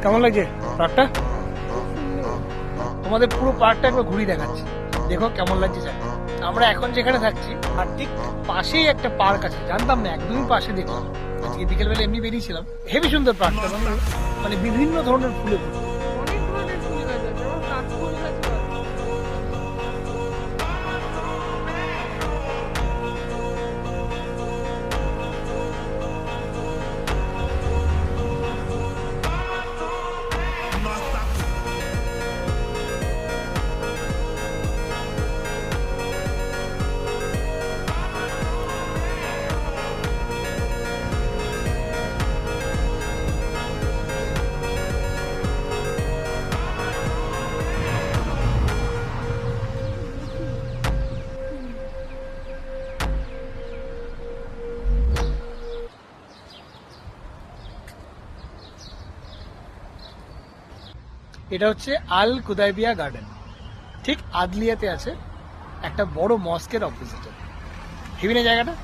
কেমন লাগছে পার্কটা? তোমাদের পুরো পার্কটা একবার ঘুরিয়ে দেখাচ্ছি, দেখো কেমন লাগছে জানি। আমরা এখন যেখানে থাকছি আর ঠিক পাশেই একটা পার্ক আছে, জানতাম না, একদমই পাশে দেখলাম। আজকে বিকেলবেলা এমনি বেরিয়েছিলাম, হেবি সুন্দর পার্কটা, মানে বিভিন্ন ধরনের ফুলে ফুল। অনেক ধরনের ফুল গাছ আছে, আবার কাঠফুল গাছও আছে। এটা হচ্ছে আল কুদাইবিয়া গার্ডেন, ঠিক আদলিয়াতে আছে, একটা বড় মস্কের অপোজিটে। হেবি না জায়গাটা?